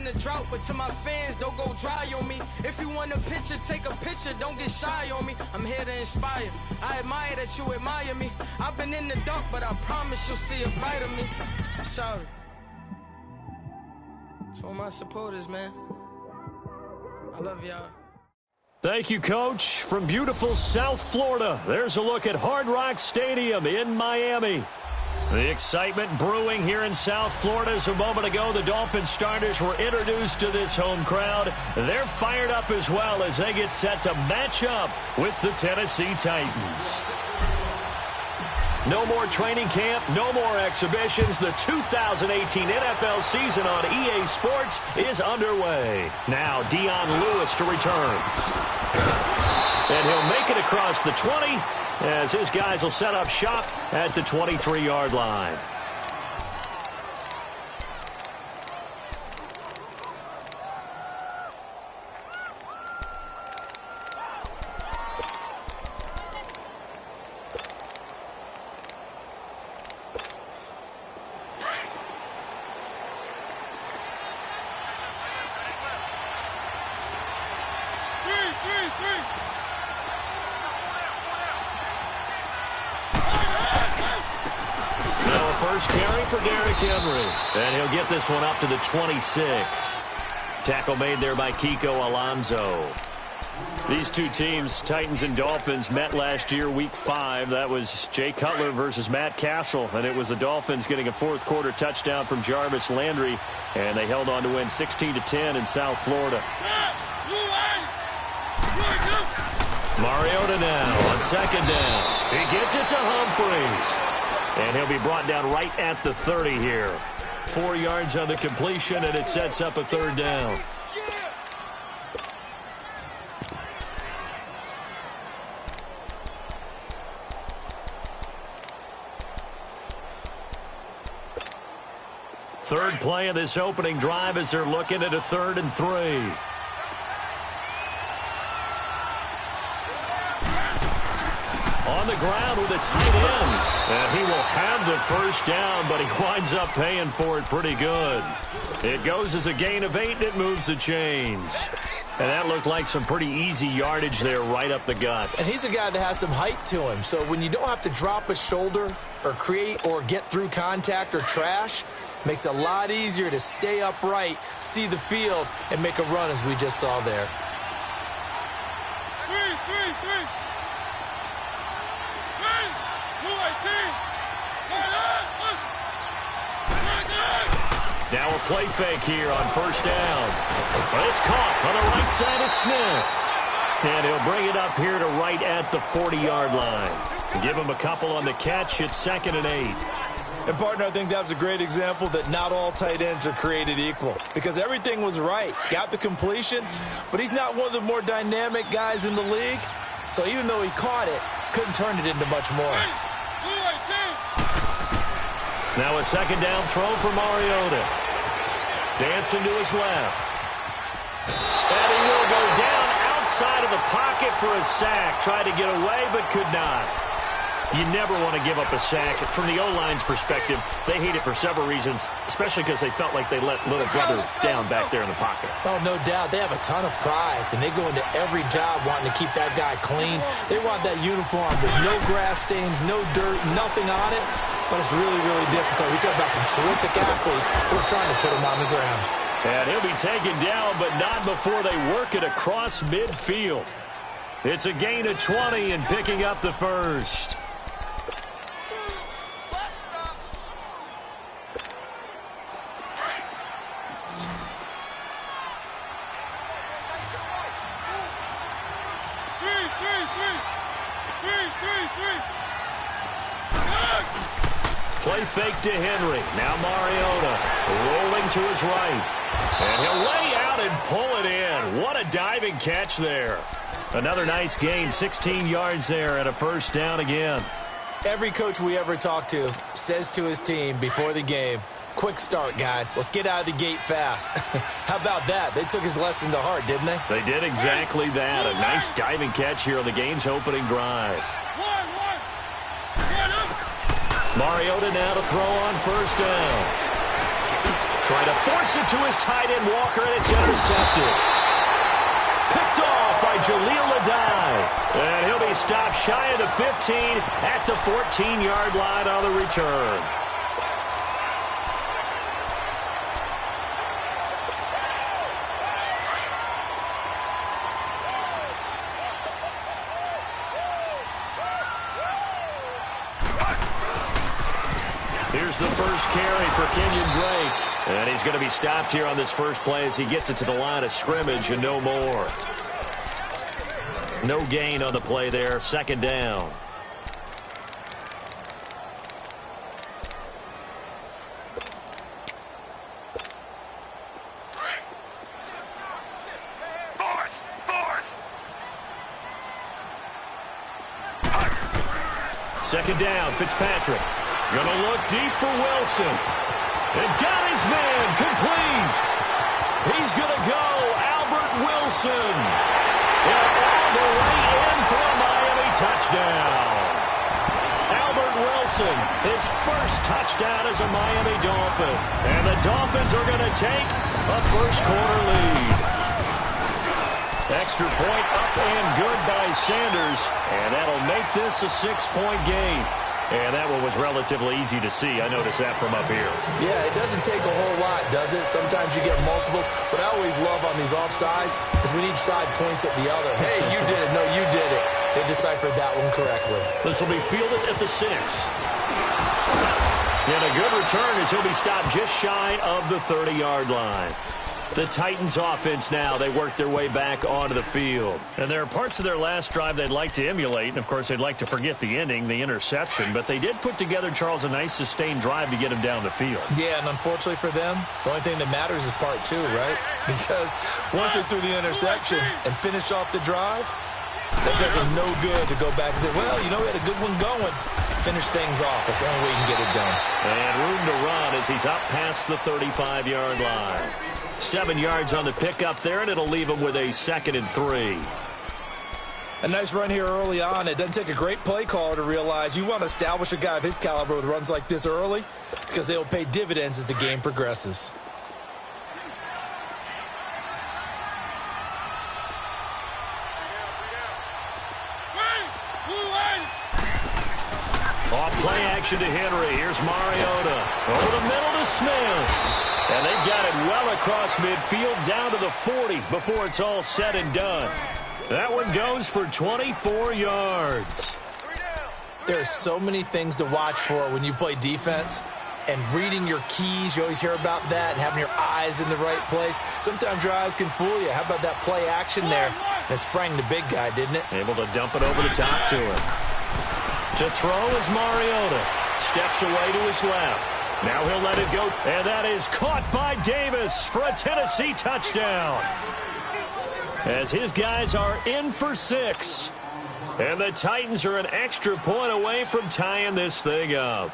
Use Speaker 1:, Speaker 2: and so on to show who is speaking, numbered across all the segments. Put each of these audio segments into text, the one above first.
Speaker 1: in the drought, but to my fans, don't go dry on me. If you want a picture, take a picture, don't get shy on me. I'm here to inspire. I admire that you admire me. I've been in the dark, but I promise you'll see a brighter me. I'm sorry. To all my supporters, man. I love y'all.
Speaker 2: Thank you, Coach. From beautiful South Florida, there's a look at Hard Rock Stadium in Miami. The excitement brewing here in South Florida as a moment ago the Dolphins starters were introduced to this home crowd. They're fired up as well as they get set to match up with the Tennessee Titans. No more training camp, no more exhibitions. The 2018 NFL season on EA Sports is underway. Now Dion Lewis to return. And he'll make it across the 20 as his guys will set up shop at the 23-yard line. First carry for Derrick Henry. And he'll get this one up to the 26. Tackle made there by Kiko Alonso. These two teams, Titans and Dolphins, met last year, Week 5. That was Jay Cutler versus Matt Castle. And it was the Dolphins getting a fourth-quarter touchdown from Jarvis Landry. And they held on to win 16-10 in South Florida. Mariota now on second down. He gets it to Humphries. And he'll be brought down right at the 30 here. 4 yards on the completion, and it sets up a third down. Third play of this opening drive as they're looking at a 3rd and 3. On the ground with a tight end. And he will have the first down, but he winds up paying for it pretty good. It goes as a gain of 8, and it moves the chains. And that looked like some pretty easy yardage there right up the gut.
Speaker 3: And he's a guy that has some height to him. So when you don't have to drop a shoulder or create or get through contact or trash, makes it a lot easier to stay upright, see the field, and make a run as we just saw there.
Speaker 2: Now a play fake here on first down. But it's caught on the right side at Smith. And he'll bring it up here to right at the 40-yard line. Give him a couple on the catch. It's 2nd and 8.
Speaker 3: And, partner, I think that's a great example that not all tight ends are created equal. Because everything was right. Got the completion, but he's not one of the more dynamic guys in the league. So even though he caught it, couldn't turn it into much more.
Speaker 2: Now a second down throw for Mariota. Dancing to his left. And he will go down outside of the pocket for a sack. Tried to get away, but could not. You never want to give up a sack. From the O-line's perspective, they hate it for several reasons, especially because they felt like they let little brother down back there in the pocket.
Speaker 3: Oh, no doubt. They have a ton of pride, and they go into every job wanting to keep that guy clean. They want that uniform with no grass stains, no dirt, nothing on it. But it's really, really difficult. We talk about some terrific athletes who are trying to put him on the ground.
Speaker 2: And he'll be taken down, but not before they work it across midfield. It's a gain of 20 and picking up the first. Play fake to Henry. Now Mariota rolling to his right. And he'll lay out and pull it in. What a diving catch there. Another nice gain, 16 yards there and a first down again.
Speaker 3: Every coach we ever talk to says to his team before the game, quick start, guys. Let's get out of the gate fast. How about that? They took his lesson to heart, didn't they?
Speaker 2: They did exactly that. A nice diving catch here on the game's opening drive. Mariota now to throw on first down. Trying to force it to his tight end, Walker, and it's intercepted. Picked off by Jaleel Adai. And he'll be stopped shy of the 15 at the 14-yard line on the return. Here's the first carry for Kenyon Drake. And he's going to be stopped here on this first play as he gets it to the line of scrimmage and no more. No gain on the play there. Second down. Second down, Fitzpatrick. Gonna look deep for Wilson. And got his man complete. He's gonna go, Albert Wilson. And all the way in for a Miami touchdown. Albert Wilson, his first touchdown as a Miami Dolphin. And the Dolphins are gonna take a first quarter lead. Extra point up and good by Sanders. And that'll make this a 6-point game. And that one was relatively easy to see. I noticed that from up here.
Speaker 3: Yeah, it doesn't take a whole lot, does it? Sometimes you get multiples. What I always love on these offsides is when each side points at the other. Hey, you did it. No, you did it. They deciphered that one correctly.
Speaker 2: This will be fielded at the 6. And a good return as he'll be stopped just shy of the 30-yard line. The Titans offense now, they work their way back onto the field. And there are parts of their last drive they'd like to emulate. And, of course, they'd like to forget the ending, the interception. But they did put together, Charles, a nice sustained drive to get him down the field.
Speaker 3: Yeah, and unfortunately for them, the only thing that matters is part 2, right? Because once they threw the interception and finished off the drive, that does them no good to go back and say, well, you know, we had a good one going. Finish things off. That's the only way you can get it done.
Speaker 2: And room to run as he's up past the 35-yard line. 7 yards on the pickup there, and it'll leave him with a 2nd and 3.
Speaker 3: A nice run here early on. It doesn't take a great play caller to realize you want to establish a guy of his caliber with runs like this early because they will pay dividends as the game progresses.
Speaker 2: Off play action to Henry. Here's Mariota. Over the middle to Smith. And they've got it well across midfield down to the 40 before it's all said and done. That one goes for 24 yards.
Speaker 3: There are so many things to watch for when you play defense. And reading your keys, you always hear about that, and having your eyes in the right place. Sometimes your eyes can fool you. How about that play action there? It sprang the big guy, didn't it?
Speaker 2: Able to dump it over the top to him. To throw is Mariota. Steps away to his left. Now he'll let it go, and that is caught by Davis for a Tennessee touchdown. As his guys are in for 6. And the Titans are an extra point away from tying this thing up.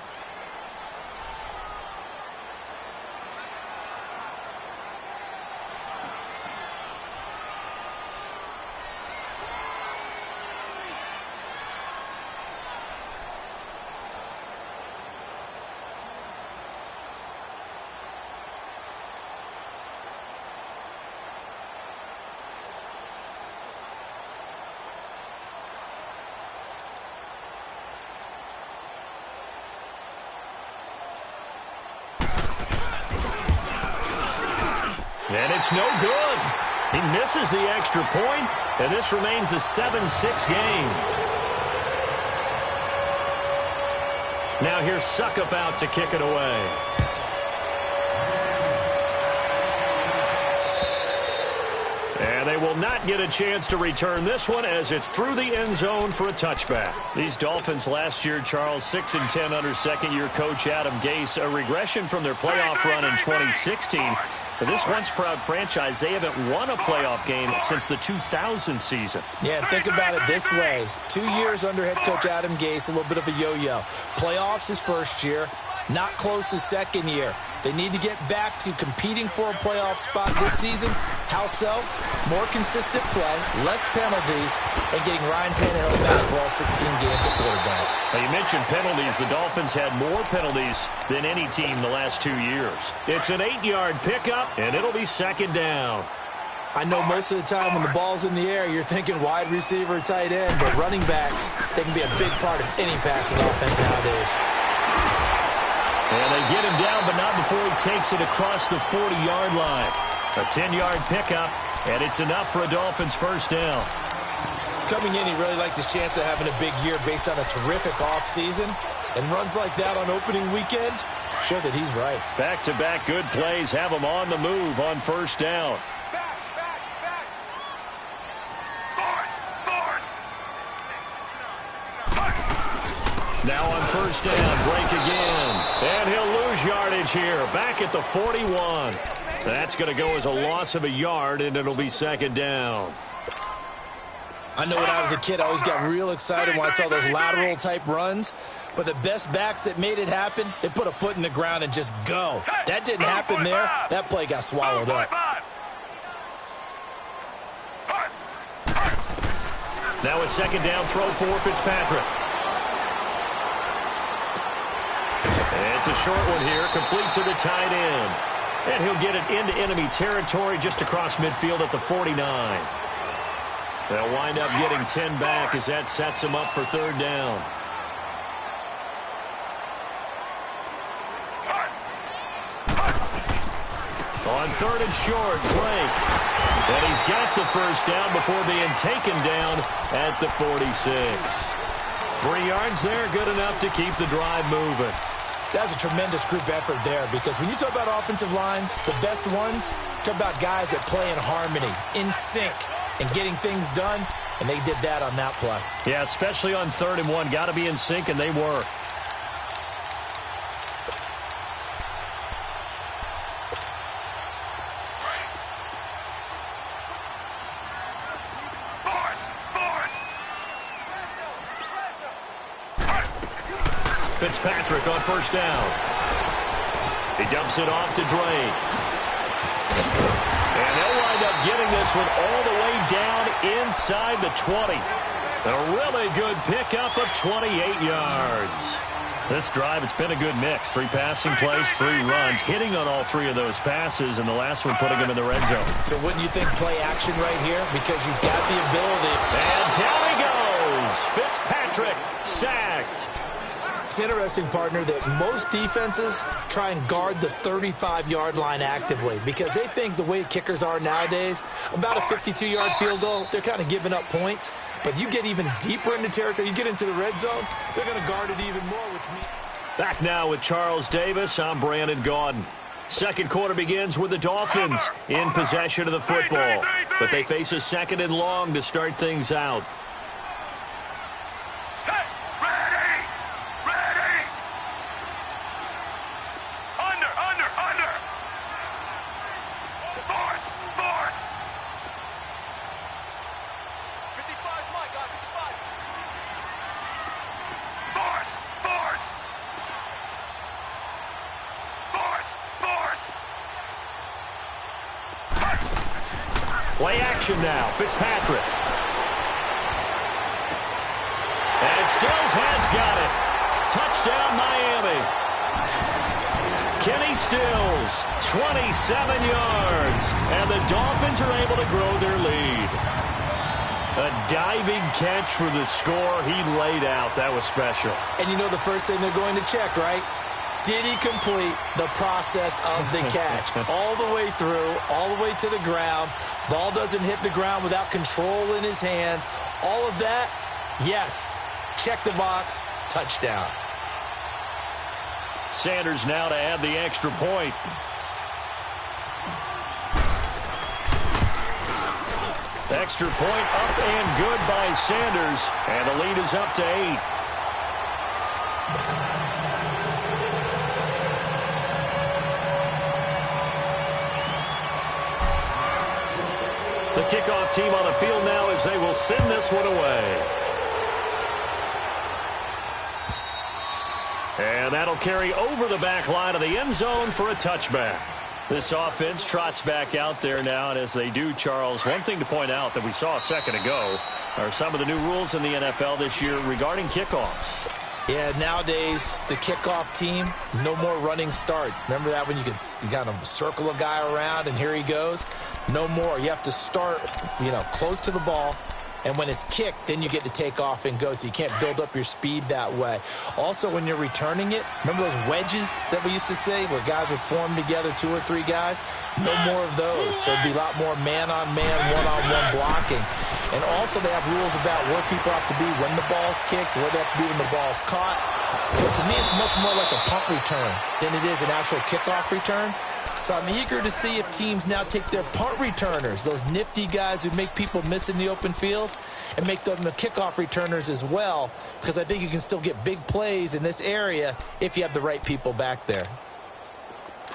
Speaker 2: And it's no good. He misses the extra point, and this remains a 7-6 game. Now here's Suckup out to kick it away. And they will not get a chance to return this one as it's through the end zone for a touchback. These Dolphins last year, Charles, 6-10 under second-year coach Adam Gase, a regression from their playoff run in 2016. For this once-proud franchise, they haven't won a playoff game since the 2000 season.
Speaker 3: Yeah, think about it this way. 2 years under head coach Adam Gase, a little bit of a yo-yo. Playoffs his first year, not close his second year. They need to get back to competing for a playoff spot this season. How so? More consistent play, less penalties, and getting Ryan Tannehill back for all 16 games at quarterback.
Speaker 2: Now, you mentioned penalties. The Dolphins had more penalties than any team the last 2 years. It's an 8-yard pickup, and it'll be second down.
Speaker 3: I know most of the time when the ball's in the air, you're thinking wide receiver, tight end, but running backs, they can be a big part of any passing offense nowadays.
Speaker 2: And they get him down, but not before he takes it across the 40-yard line. A 10-yard pickup, and it's enough for a Dolphins first down.
Speaker 3: Coming in, he really liked his chance of having a big year based on a terrific offseason. And runs like that on opening weekend show that he's right.
Speaker 2: Back-to-back good plays have him on the move on first down. Now on first down, Drake again. And he'll lose yardage here, back at the 41. That's going to go as a loss of a yard, and it'll be second down.
Speaker 3: I know when I was a kid, I always got real excited when I saw those lateral-type runs. But the best backs that made it happen, they put a foot in the ground and just go. That didn't happen there. That play got swallowed up.
Speaker 2: Now a second down throw for Fitzpatrick. It's a short one here, complete to the tight end. And he'll get it into enemy territory just across midfield at the 49. They'll wind up getting 10 back as that sets him up for third down. On third and short, Drake. And he's got the first down before being taken down at the 46. 3 yards there, good enough to keep the drive moving.
Speaker 3: That's a tremendous group effort there because when you talk about offensive lines, the best ones, talk about guys that play in harmony, in sync, and getting things done, and they did that on that play.
Speaker 2: Yeah, especially on 3rd and 1. Got to be in sync, and they were. Fitzpatrick on first down. He dumps it off to Drake. And they'll wind up getting this one all the way down inside the 20. A really good pickup of 28 yards. This drive, it's been a good mix. 3 passing plays, 3 runs, hitting on all 3 of those passes, and the last one putting him in the red zone.
Speaker 3: So wouldn't you think play action right here? Because you've got the ability.
Speaker 2: And down he goes. Fitzpatrick sacked.
Speaker 3: It's interesting, partner, that most defenses try and guard the 35-yard line actively because they think the way kickers are nowadays, about a 52-yard field goal, they're kind of giving up points. But you get even deeper into territory, you get into the red zone, they're going to guard it even more, which means...
Speaker 2: Back now with Charles Davis, I'm Brandon Gaudin. Second quarter begins with the Dolphins in possession of the football. But they face a second and long to start things out. Play action now, Fitzpatrick. And Stills has got it. Touchdown, Miami. Kenny Stills, 27 yards. And the Dolphins are able to grow their lead. A diving catch for the score. He laid out. That was special.
Speaker 3: And you know the first thing they're going to check, right? Did he complete the process of the catch? All the way through, all the way to the ground. Ball doesn't hit the ground without control in his hands. All of that, yes. Check the box, touchdown.
Speaker 2: Sanders now to add the extra point. Extra point up and good by Sanders. And the lead is up to 8. The kickoff team on the field now as they will send this one away. And And that'll carry over the back line of the end zone for a touchback. This offense trots back out there now, and as they do, Charles, one thing to point out that we saw a second ago are some of the new rules in the NFL this year regarding kickoffs.
Speaker 3: Yeah, nowadays, the kickoff team, no more running starts. Remember that when you kind of circle a guy around and here he goes? No more. You have to start, close to the ball. And when it's kicked, then you get to take off and go, so you can't build up your speed that way. Also, when you're returning it, remember those wedges that we used to say where guys would form together, 2 or 3 guys? No more of those. So it'd be a lot more man-on-man, one-on-one blocking. And also they have rules about where people have to be when the ball's kicked, where they have to be when the ball's caught. So to me, it's much more like a punt return than it is an actual kickoff return. So I'm eager to see if teams now take their punt returners, those nifty guys who make people miss in the open field, and make them the kickoff returners as well, because I think you can still get big plays in this area if you have the right people back there.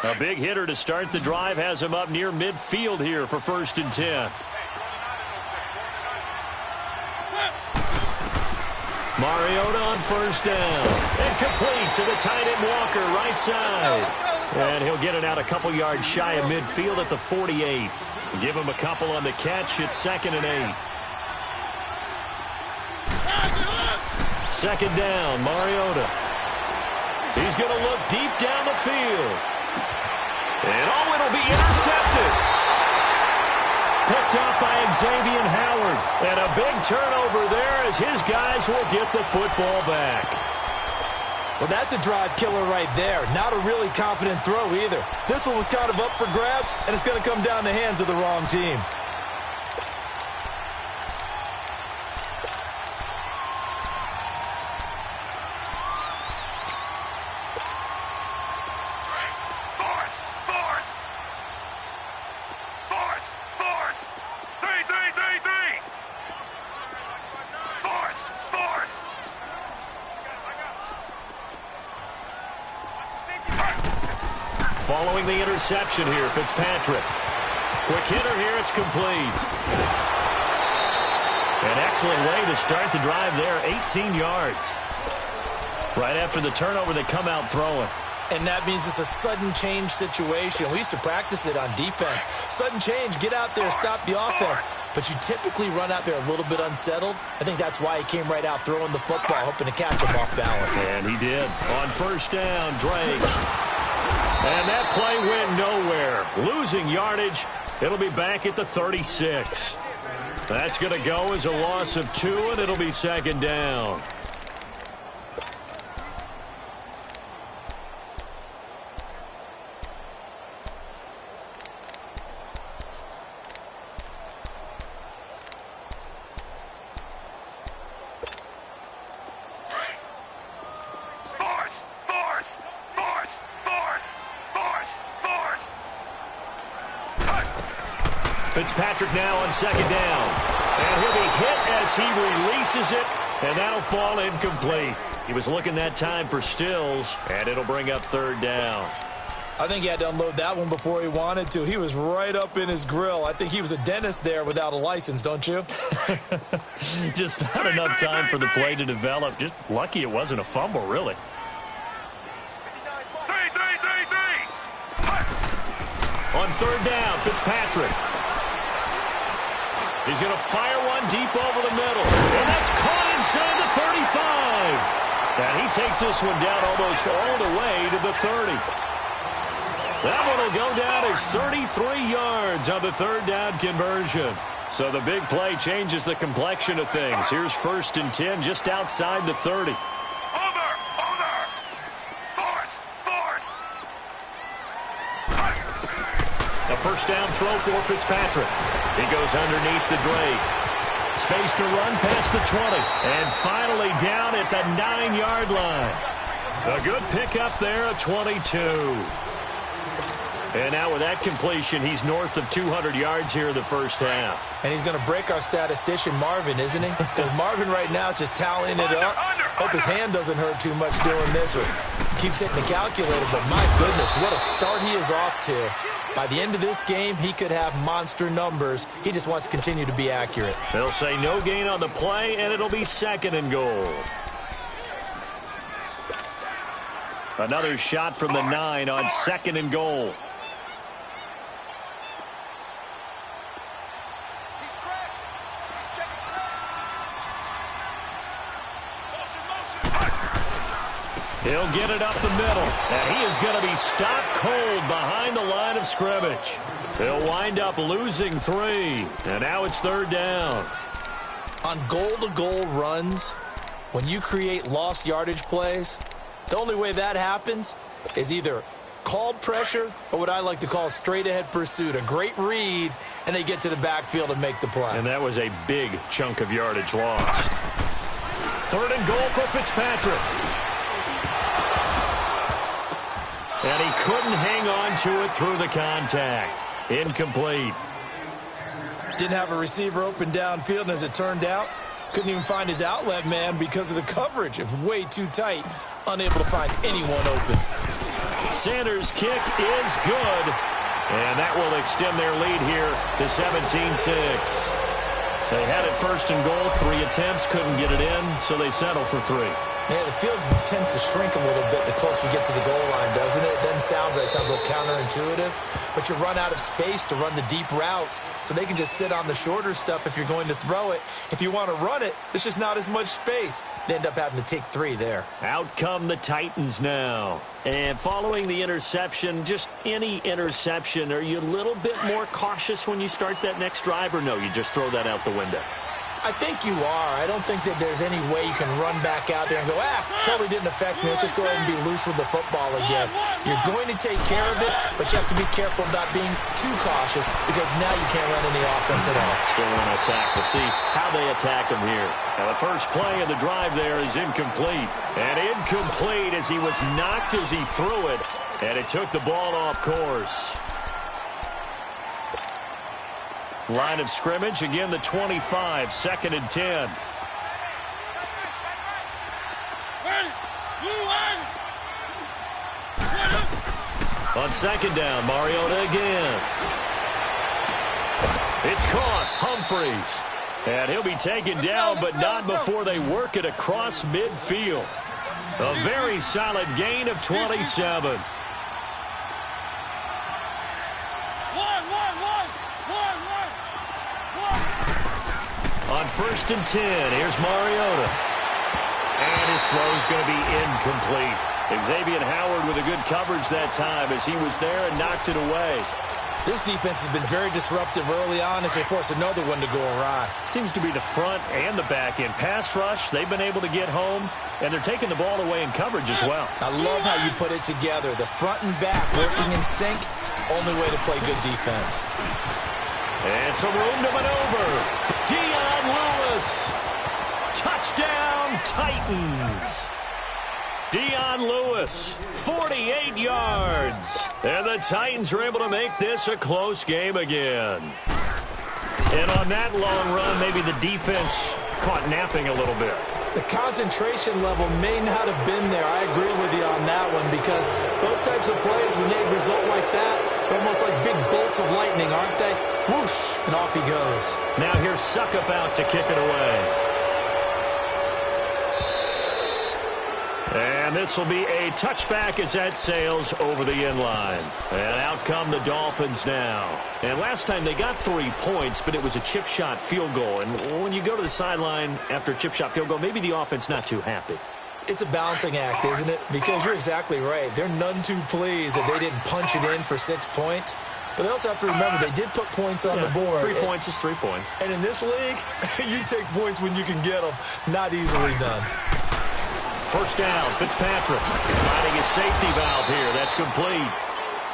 Speaker 2: A big hitter to start the drive has him up near midfield here for 1st and 10. Mariota on 1st down. And complete to the tight end Walker, right side. And he'll get it out a couple yards shy of midfield at the 48. Give him a couple on the catch. It's 2nd and 8. 2nd down, Mariota. He's going to look deep down the field. And it'll be intercepted. Picked up by Xavier Howard. And a big turnover there as his guys will get the football back.
Speaker 3: Well, that's a drive killer right there. Not a really confident throw either. This one was kind of up for grabs, and it's going to come down the hands of the wrong team.
Speaker 2: Following the interception here, Fitzpatrick. Quick hitter here, it's complete. An excellent way to start the drive there, 18 yards. Right after the turnover, they come out throwing.
Speaker 3: And that means it's a sudden change situation. We used to practice it on defense. Sudden change, get out there, stop the offense. But you typically run out there a little bit unsettled. I think that's why he came right out throwing the football, hoping to catch him off balance.
Speaker 2: And he did. On 1st down, Drake. And that play went nowhere. Losing yardage. It'll be back at the 36. That's going to go as a loss of 2, and it'll be 2nd down. Fitzpatrick now on 2nd down. And he'll be hit as he releases it, and that'll fall incomplete. He was looking that time for Stills, and it'll bring up 3rd down.
Speaker 3: I think he had to unload that one before he wanted to. He was right up in his grill. I think he was a dentist there without a license, don't you?
Speaker 2: Just not enough time for the play to develop. Just lucky it wasn't a fumble, really. On 3rd down, Fitzpatrick. He's going to fire one deep over the middle. And that's caught inside the 35. And he takes this one down almost all the way to the 30. That one will go down as 33 yards on the 3rd down conversion. So the big play changes the complexion of things. Here's 1st and 10 just outside the 30. A 1st down throw for Fitzpatrick. He goes underneath the Drake. Space to run past the 20. And finally down at the 9-yard line. A good pickup there, a 22. And now with that completion, he's north of 200 yards here in the 1st half.
Speaker 3: And he's going to break our statistician Marvin, isn't he? Because Marvin right now is just tallying it up. Hope his hand doesn't hurt too much doing this or keeps hitting the calculator. But my goodness, what a start he is off to. By the end of this game, he could have monster numbers. He just wants to continue to be accurate.
Speaker 2: They'll say no gain on the play, and it'll be 2nd and goal. Another shot from the 9 on 2nd and goal. He'll get it up the middle, and he is going to be stopped cold behind the line of scrimmage. He'll wind up losing 3, and now it's 3rd down.
Speaker 3: On goal-to-goal runs, when you create lost yardage plays, the only way that happens is either called pressure or what I like to call straight-ahead pursuit, a great read, and they get to the backfield and make the play.
Speaker 2: And that was a big chunk of yardage lost. 3rd and goal for Fitzpatrick. And he couldn't hang on to it through the contact. Incomplete.
Speaker 3: Didn't have a receiver open downfield, and as it turned out, couldn't even find his outlet man because of the coverage. It was way too tight, unable to find anyone open.
Speaker 2: Sanders' kick is good, and that will extend their lead here to 17-6. They had it 1st and goal, 3 attempts, couldn't get it in, so they settle for 3.
Speaker 3: Yeah, the field tends to shrink a little bit the closer you get to the goal line, doesn't it? It doesn't sound right. It sounds a little counterintuitive. But you run out of space to run the deep routes, so they can just sit on the shorter stuff if you're going to throw it. If you want to run it, there's just not as much space. They end up having to take 3 there.
Speaker 2: Out come the Titans now. And following the interception, just any interception, are you a little bit more cautious when you start that next drive, or no, you just throw that out the window?
Speaker 3: I think you are. I don't think that there's any way you can run back out there and go, totally didn't affect me. Let's just go ahead and be loose with the football again. You're going to take care of it, but you have to be careful about being too cautious because now you can't run any offense at all.
Speaker 2: Still want to attack. We'll see how they attack him here. Now the first play of the drive there is incomplete. And incomplete as he was knocked as he threw it. And it took the ball off course. Line of scrimmage, again the 25, 2nd and 10. On 2nd down, Mariota again. It's caught, Humphreys. And he'll be taken down, but not before they work it across midfield. A very solid gain of 27. On 1st and 10, here's Mariota. And his throw's going to be incomplete. Xavier Howard with a good coverage that time as he was there and knocked it away.
Speaker 3: This defense has been very disruptive early on as they force another one to go awry.
Speaker 2: Seems to be the front and the back end. Pass rush, they've been able to get home, and they're taking the ball away in coverage as well.
Speaker 3: I love how you put it together. The front and back working in sync, only way to play good defense.
Speaker 2: And some room to maneuver. Dion Lewis. Touchdown, Titans. Dion Lewis, 48 yards. And the Titans are able to make this a close game again. And on that long run, maybe the defense caught napping a little bit.
Speaker 3: The concentration level may not have been there. I agree with you on that one because those types of plays, when they result like that, they're almost like big bolts of lightning, aren't they? Whoosh, and off he goes.
Speaker 2: Now here's Suckup out to kick it away. And this will be a touchback as that sails over the end line. And out come the Dolphins now. And last time they got 3 points, but it was a chip shot field goal. And when you go to the sideline after a chip shot field goal, maybe the offense not too happy.
Speaker 3: It's a balancing act, isn't it? Because you're exactly right. They're none too pleased that they didn't punch it in for 6 points. But they also have to remember they did put points on the board.
Speaker 2: 3 points is 3 points.
Speaker 3: And in this league, you take points when you can get them. Not easily done.
Speaker 2: First down, Fitzpatrick finding his safety valve here. That's complete.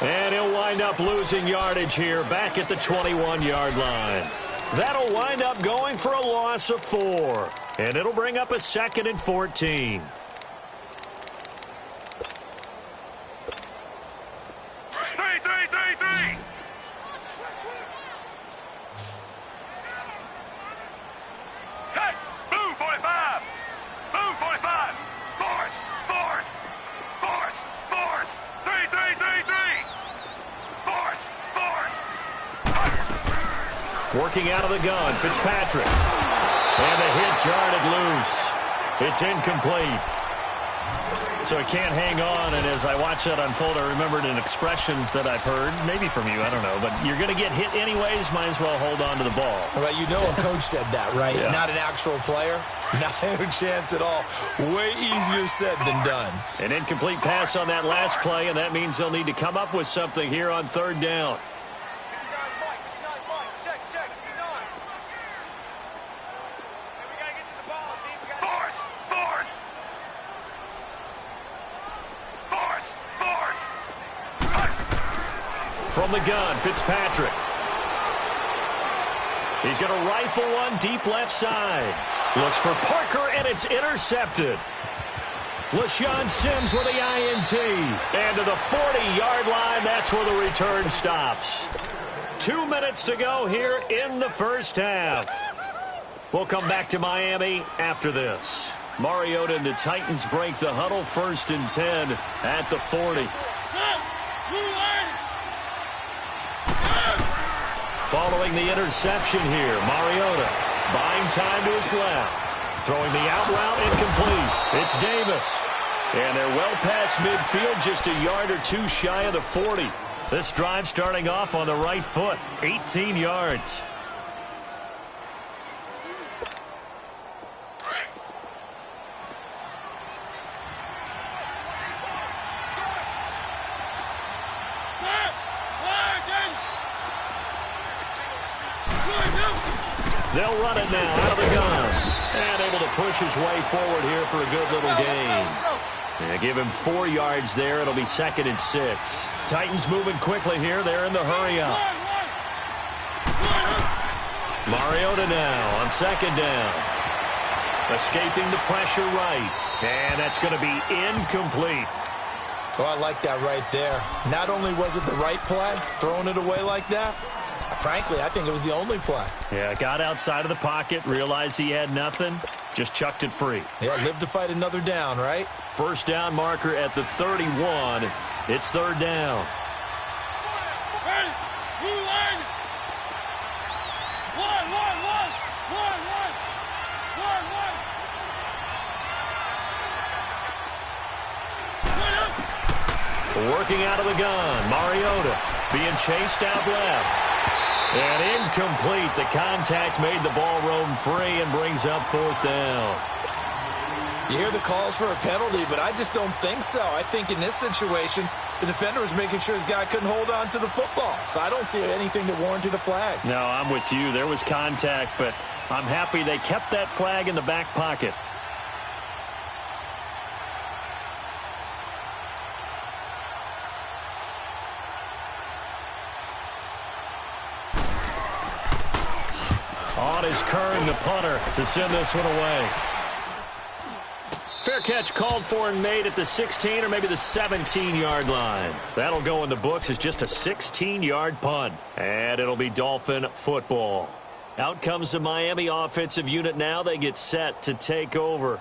Speaker 2: And he'll wind up losing yardage here back at the 21-yard line. That'll wind up going for a loss of 4. And it'll bring up a 2nd and 14. Working out of the gun, Fitzpatrick. And the hit jarred it loose. It's incomplete. So he can't hang on, and as I watch that unfold, I remembered an expression that I've heard, maybe from you, I don't know, but you're going to get hit anyways, might as well hold on to the ball.
Speaker 3: Right, you know a coach said that, right?
Speaker 2: Yeah.
Speaker 3: Not an actual player. Not a chance at all. Way easier said than done.
Speaker 2: An incomplete pass on that last play, and that means they'll need to come up with something here on third down. From the gun, Fitzpatrick. He's going to rifle one deep left side. Looks for Parker, and it's intercepted. LaShawn Sims with the INT. And to the 40-yard line, that's where the return stops. 2 minutes to go here in the first half. We'll come back to Miami after this. Mariota and the Titans break the huddle, 1st and 10 at the 40. Following the interception here, Mariota buying time to his left. Throwing the out route incomplete. It's Davis. And they're well past midfield, just a yard or two shy of the 40. This drive starting off on the right foot, 18 yards. They'll run it now out of the gun. And able to push his way forward here for a good little gain. They give him 4 yards there. It'll be 2nd and 6. Titans moving quickly here. They're in the hurry-up. Mariota now on 2nd down. Escaping the pressure right. And that's going to be incomplete.
Speaker 3: Oh, I like that right there. Not only was it the right play, throwing it away like that, frankly, I think it was the only play.
Speaker 2: Yeah, got outside of the pocket, realized he had nothing, just chucked it free.
Speaker 3: Yeah, live to fight another down, right?
Speaker 2: First down marker at the 31. It's 3rd down. Working out of the gun, Mariota being chased out left. And incomplete. The contact made the ball roam free and brings up 4th down.
Speaker 3: You hear the calls for a penalty, but I just don't think so. I think in this situation, the defender was making sure his guy couldn't hold on to the football. So I don't see anything that warranted a flag.
Speaker 2: No, I'm with you. There was contact, but I'm happy they kept that flag in the back pocket. On is Kern, the punter, to send this one away. Fair catch called for and made at the 16 or maybe the 17-yard line. That'll go in the books as just a 16-yard punt. And it'll be Dolphin football. Out comes the Miami offensive unit now. They get set to take over.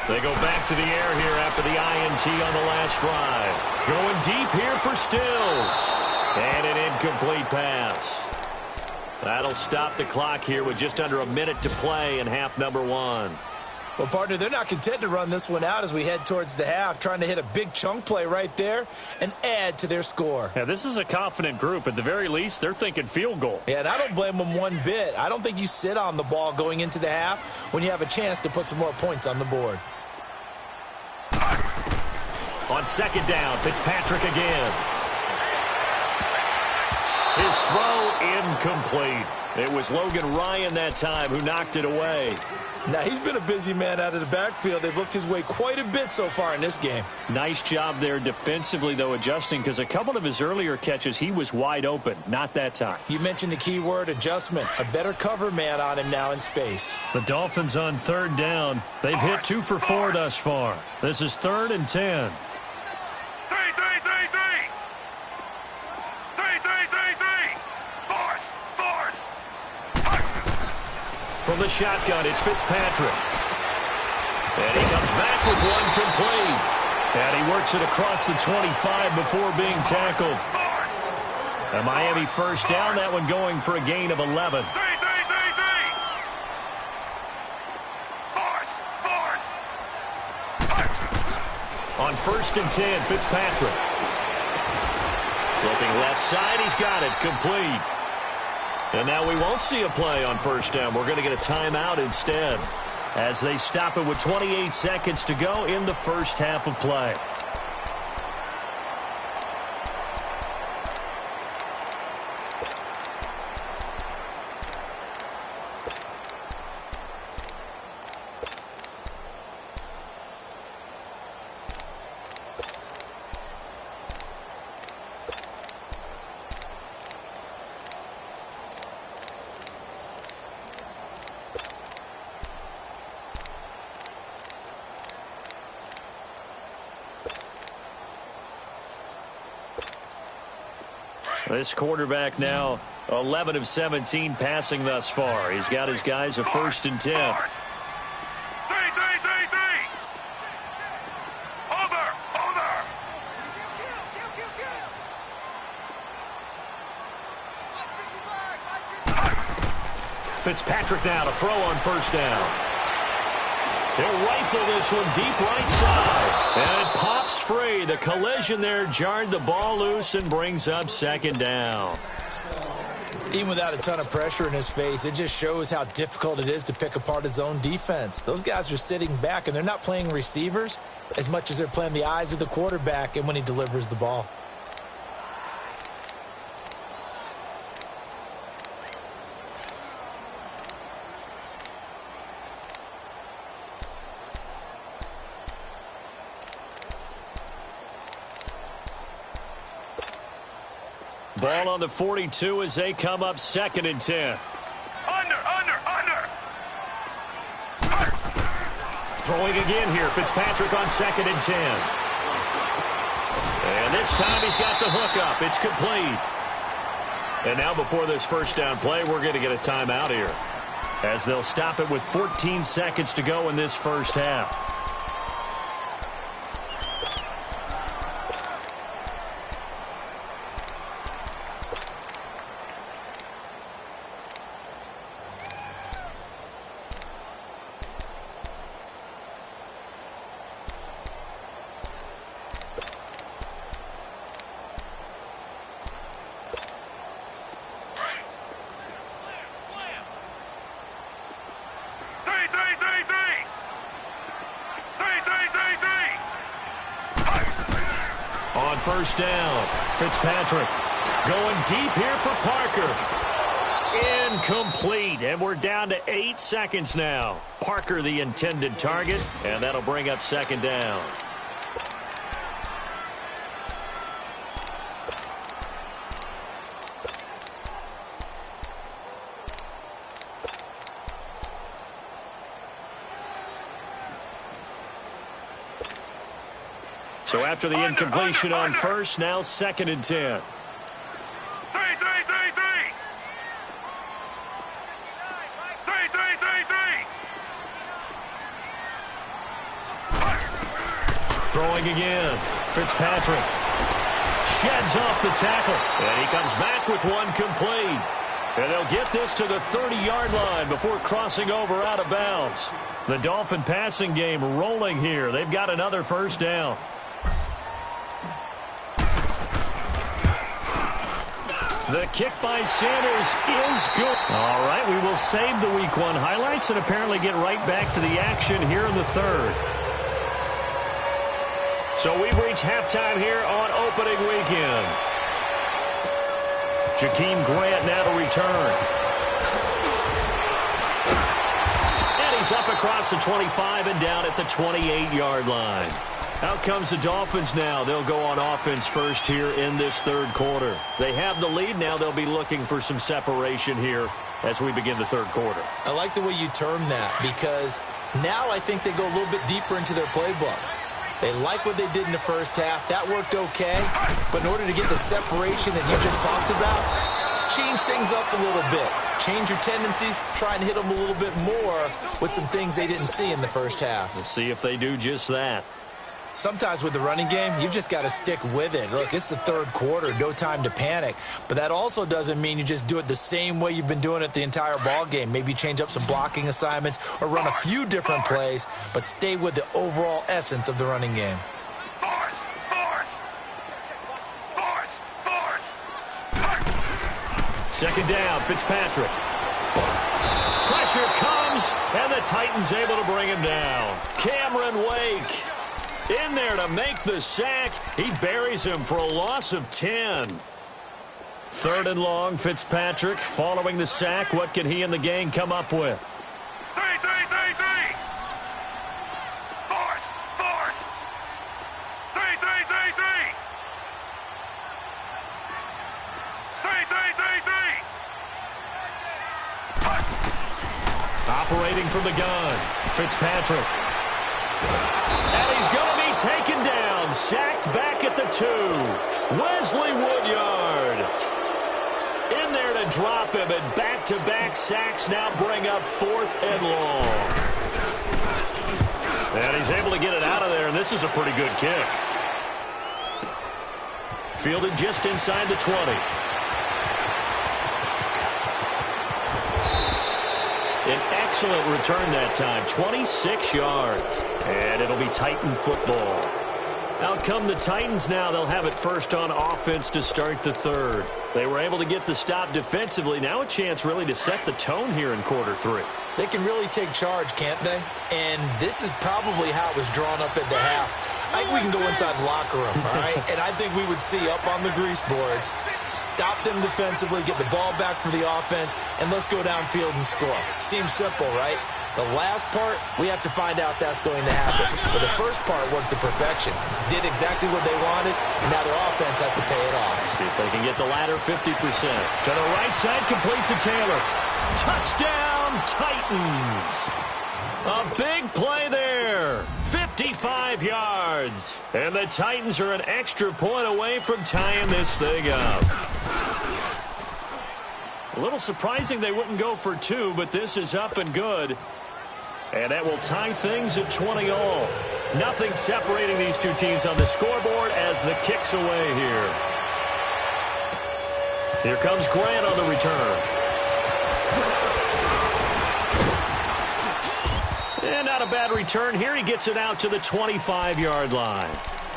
Speaker 2: They go back to the air here after the INT on the last drive. Going deep here for Stills. And an incomplete pass. That'll stop the clock here with just under a minute to play in half number 1.
Speaker 3: Well, partner, they're not content to run this one out as we head towards the half, trying to hit a big chunk play right there and add to their score.
Speaker 2: Yeah, this is a confident group. At the very least, they're thinking field goal.
Speaker 3: Yeah, and I don't blame them one bit. I don't think you sit on the ball going into the half when you have a chance to put some more points on the board.
Speaker 2: On 2nd down, Fitzpatrick again. His throw incomplete. It was Logan Ryan that time who knocked it away.
Speaker 3: Now, he's been a busy man out of the backfield. They've looked his way quite a bit so far in this game.
Speaker 2: Nice job there defensively, though, adjusting, because a couple of his earlier catches, he was wide open. Not that time.
Speaker 3: You mentioned the key word, adjustment. A better cover man on him now in space.
Speaker 2: The Dolphins on 3rd down. They've hit 2 for 4 thus far. This is 3rd and 10. From the shotgun, it's Fitzpatrick. And he comes back with one complete. And he works it across the 25 before being tackled. A Miami first down, that one going for a gain of 11. On 1st and 10, Fitzpatrick. Flipping left side, he's got it, complete. And now we won't see a play on 1st down. We're going to get a timeout instead, as they stop it with 28 seconds to go in the first half of play. This quarterback now 11 of 17 passing thus far. He's got his guys a 1st and 10. Fitzpatrick now to throw on 1st down. They'll rifle this one deep right side. And it pops free. The collision there jarred the ball loose and brings up 2nd down.
Speaker 3: Even without a ton of pressure in his face, it just shows how difficult it is to pick apart his own defense. Those guys are sitting back, and they're not playing receivers as much as they're playing the eyes of the quarterback and when he delivers the ball.
Speaker 2: Ball on the 42 as they come up 2nd and 10.
Speaker 4: Under.
Speaker 2: Throwing again here, Fitzpatrick on 2nd and 10. And this time he's got the hook up. It's complete. And now before this 1st down play, we're going to get a timeout here, as they'll stop it with 14 seconds to go in this first half. On 1st down, Fitzpatrick going deep here for Parker. Incomplete, and we're down to 8 seconds now. Parker the intended target, and that'll bring up 2nd down. So after the incompletion on 1st, now 2nd and 10. Throwing again. Fitzpatrick sheds off the tackle. And he comes back with one complete. And they'll get this to the 30-yard line before crossing over out of bounds. The Dolphin passing game rolling here. They've got another 1st down. The kick by Sanders is good. All right, we will save the Week 1 highlights and apparently get right back to the action here in the 3rd. So we've reached halftime here on opening weekend. Jakeem Grant now to return. And he's up across the 25 and down at the 28-yard line. Out comes the Dolphins now. They'll go on offense first here in this 3rd quarter. They have the lead now. They'll be looking for some separation here as we begin the 3rd quarter.
Speaker 3: I like the way you term that, because now I think they go a little bit deeper into their playbook. They like what they did in the first half. That worked okay. But in order to get the separation that you just talked about, change things up a little bit. Change your tendencies. Try and hit them a little bit more with some things they didn't see in the first half.
Speaker 2: We'll see if they do just that.
Speaker 3: Sometimes with the running game, you've just got to stick with it. Look, it's the third quarter, no time to panic. But that also doesn't mean you just do it the same way you've been doing it the entire ball game. Maybe change up some blocking assignments or run a few different plays, but stay with the overall essence of the running game.
Speaker 2: Second down, Fitzpatrick. Pressure comes, and the Titans able to bring him down. Cameron Wake in there to make the sack. He buries him for a loss of 10. Third and long, Fitzpatrick following the sack. What can he and the gang come up with? Operating from the gun, Fitzpatrick. And he's going to be taken down, sacked back at the 2. Wesley Woodyard in there to drop him, and back-to-back sacks now bring up 4th and long. And he's able to get it out of there, and this is a pretty good kick. Fielded just inside the 20. An excellent return that time, 26 yards. And it'll be Titan football. Out come the Titans now. They'll have it first on offense to start the third. They were able to get the stop defensively. Now a chance really to set the tone here in quarter 3.
Speaker 3: They can really take charge, can't they? And this is probably how it was drawn up at the half. I think we can go inside the locker room, all right? And I think we would see up on the grease boards, stop them defensively, get the ball back for the offense, and let's go downfield and score. Seems simple, right? The last part, we have to find out that's going to happen. But the first part worked to perfection. Did exactly what they wanted, and now their offense has to pay it off.
Speaker 2: See if they can get the latter 50%. To the right side, complete to Taylor. Touchdown, Titans. A big play there. 55 yards. And the Titans are an extra point away from tying this thing up. A little surprising they wouldn't go for 2, but this is up and good. And that will tie things at 20 all. Nothing separating these two teams on the scoreboard as the kick's away here. Here comes Grant on the return. And not a bad return here. He gets it out to the 25-yard line.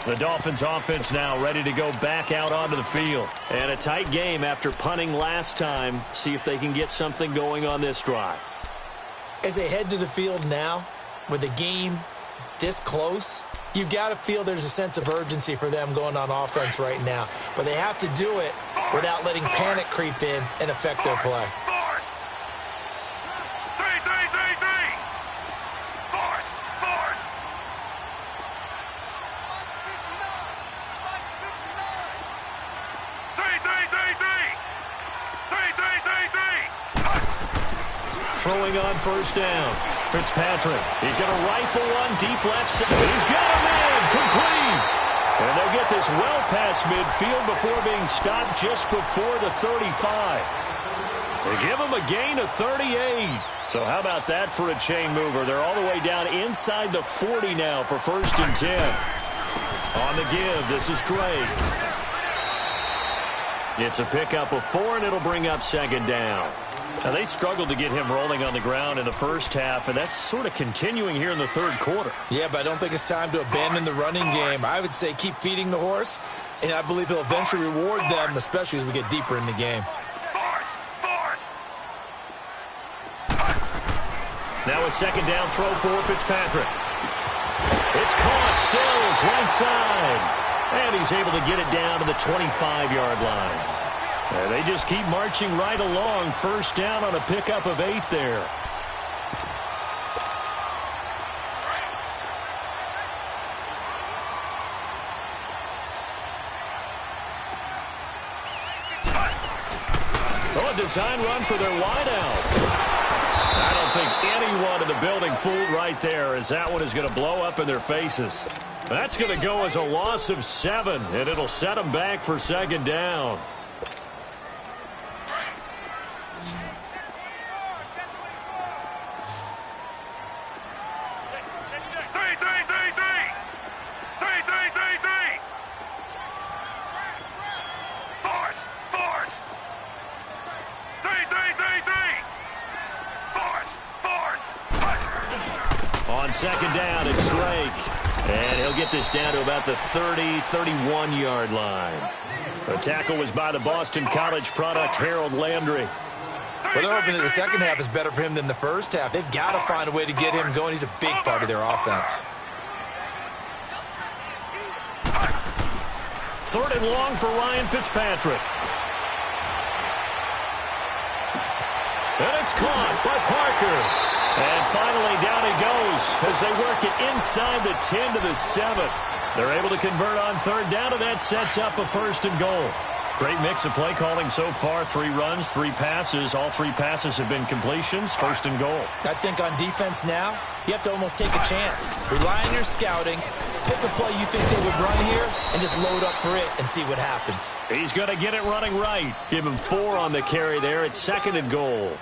Speaker 2: The Dolphins offense now ready to go back out onto the field. And a tight game after punting last time. See if they can get something going on this drive.
Speaker 3: As they head to the field now, with the game this close, you've got to feel there's a sense of urgency for them going on offense right now. But they have to do it without letting panic creep in and affect their play.
Speaker 2: Throwing on first down. Fitzpatrick. He's going to rifle one deep left side. He's got him in. Complete. And they'll get this well past midfield before being stopped just before the 35. They give him a gain of 38. So how about that for a chain mover? They're all the way down inside the 40 now for 1st and 10. On the give, this is Drake. It's a pickup of 4, and it'll bring up 2nd down. Now, they struggled to get him rolling on the ground in the first half, and that's sort of continuing here in the third quarter.
Speaker 3: Yeah, but I don't think it's time to abandon the running game. I would say keep feeding the horse, and I believe he'll eventually reward them, especially as we get deeper in the game.
Speaker 2: Now a 2nd down throw for Fitzpatrick. It's caught, Stills, right side. And he's able to get it down to the 25-yard line. And they just keep marching right along. 1st down on a pickup of 8 there. Oh, a design run for their wideout. I don't think anyone in the building fooled right there, as that one is going to blow up in their faces. That's going to go as a loss of 7, and it'll set them back for 2nd down. On second down, it's Drake. And he'll get this down to about the 30, 31-yard line. The tackle was by the Boston College product, Harold Landry.
Speaker 3: Well, they're hoping that the second half is better for him than the first half. They've got to find a way to get him going. He's a big part of their offense.
Speaker 2: Third and long for Ryan Fitzpatrick. And it's caught by Parker. And finally down he goes as they work it inside the 10 to the 7. They're able to convert on third down, and that sets up a first and goal. Great mix of play calling so far. 3 runs, 3 passes. All 3 passes have been completions. First and goal.
Speaker 3: I think on defense now, you have to almost take a chance. Rely on your scouting. Pick a play you think they would run here and just load up for it and see what happens.
Speaker 2: He's going to get it running right. Give him 4 on the carry there. It's second and goal.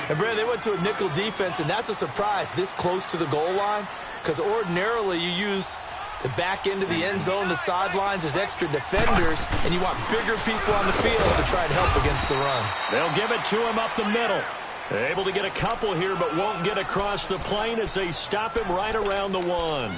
Speaker 3: And, Brad, they went to a nickel defense, and that's a surprise this close to the goal line because ordinarily you use the back end of the end zone, the sidelines as extra defenders, and you want bigger people on the field to try to help against the run.
Speaker 2: They'll give it to him up the middle. They're able to get a couple here, but won't get across the plane as they stop him right around the 1.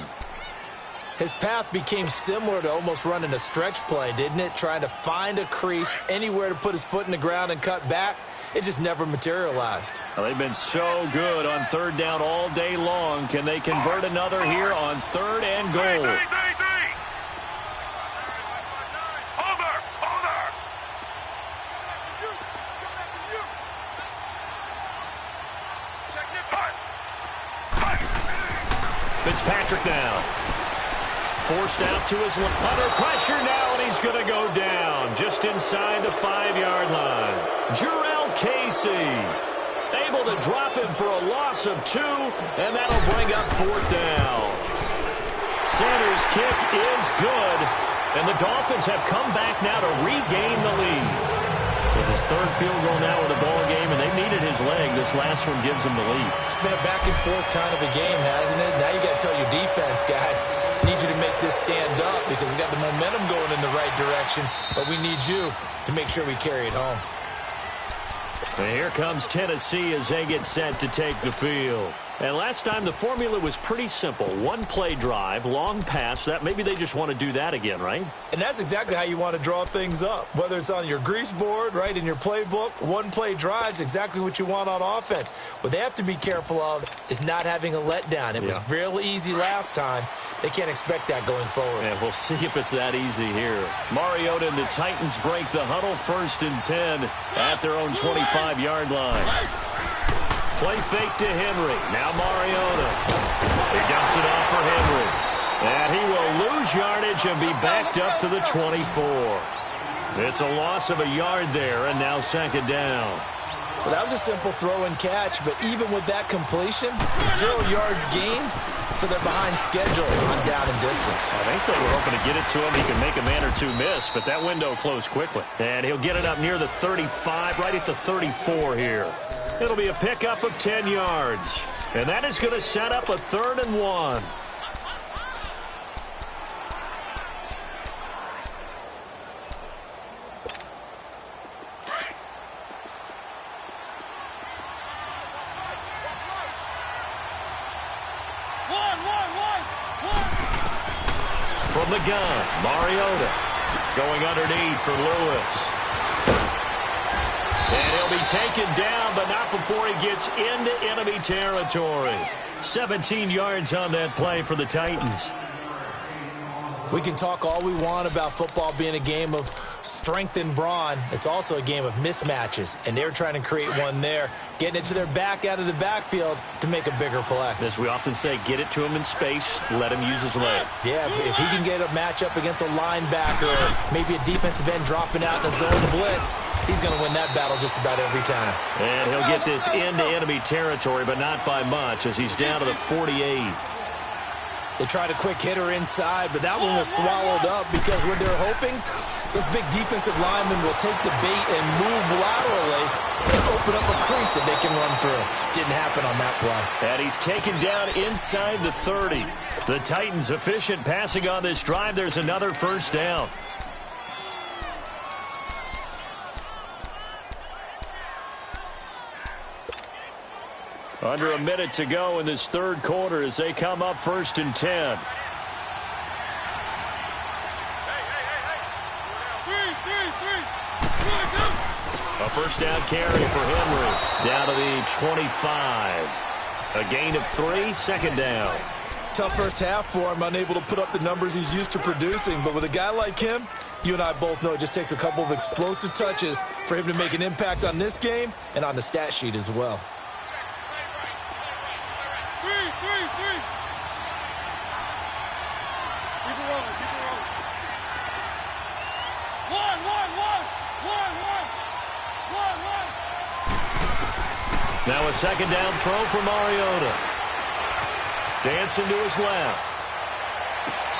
Speaker 3: His path became similar to almost running a stretch play, didn't it? Trying to find a crease, anywhere to put his foot in the ground and cut back. It just never materialized.
Speaker 2: Well, they've been so good on third down all day long. Can they convert another here on third and goal? Fitzpatrick now. Forced out to his left. Under pressure now, and he's going to go down just inside the 5-yard line. Jarrell Casey able to drop him for a loss of 2, and that'll bring up fourth down. Sanders' kick is good, and the Dolphins have come back now to regain the lead. With his third field goal now in the ball game, and they needed his leg. This last one gives them the lead.
Speaker 3: It's been a back-and-forth kind of a game, hasn't it? Now you got to tell your defense, guys, need you to make this stand up because we got the momentum going in the right direction, but we need you to make sure we carry it home.
Speaker 2: And here comes Tennessee as they get set to take the field. And last time the formula was pretty simple. 1-play drive, long pass. That maybe they just want to do that again, right?
Speaker 3: And that's exactly how you want to draw things up. Whether it's on your grease board, right, in your playbook, 1-play drive is exactly what you want on offense. What they have to be careful of is not having a letdown. It was real easy last time. They can't expect that going forward.
Speaker 2: And we'll see if it's that easy here. Mariota and the Titans break the huddle, 1st and 10 at their own 25-yard line. Play fake to Henry. Now Mariota. He dumps it off for Henry. And he will lose yardage and be backed up to the 24. It's a loss of a yard there, and now second down.
Speaker 3: Well, that was a simple throw and catch, but even with that completion, 0 yards gained, so they're behind schedule on down and distance.
Speaker 2: I think they were hoping to get it to him. He could make a man or 2 miss, but that window closed quickly. And he'll get it up near the 35, right at the 34 here. It'll be a pickup of 10 yards. And that is going to set up a 3rd and 1. From the gun, Mariota going underneath for Lewis. And he'll be taken down, but not before he gets into enemy territory. 17 yards on that play for the Titans.
Speaker 3: We can talk all we want about football being a game of strength and brawn. It's also a game of mismatches, and they're trying to create one there, getting it to their back out of the backfield to make a bigger play.
Speaker 2: As we often say, get it to him in space, let him use his leg.
Speaker 3: Yeah, if he can get a matchup against a linebacker or maybe a defensive end dropping out in a zone blitz, he's going to win that battle just about every time.
Speaker 2: And he'll get this into enemy territory, but not by much as he's down to the 48.
Speaker 3: They tried a quick hitter inside, but that one was swallowed up because what they're hoping, those big defensive linemen will take the bait and move laterally and open up a crease that they can run through. Didn't happen on that play.
Speaker 2: And he's taken down inside the 30. The Titans efficient passing on this drive. There's another first down. Under a minute to go in this third quarter as they come up 1st and 10. A first down carry for Henry. Down to the 25. A gain of 3, second down.
Speaker 3: Tough first half for him, unable to put up the numbers he's used to producing. But with a guy like him, you and I both know it just takes a couple of explosive touches for him to make an impact on this game and on the stat sheet as well.
Speaker 2: Now a second down throw for Mariota. Dancing to his left.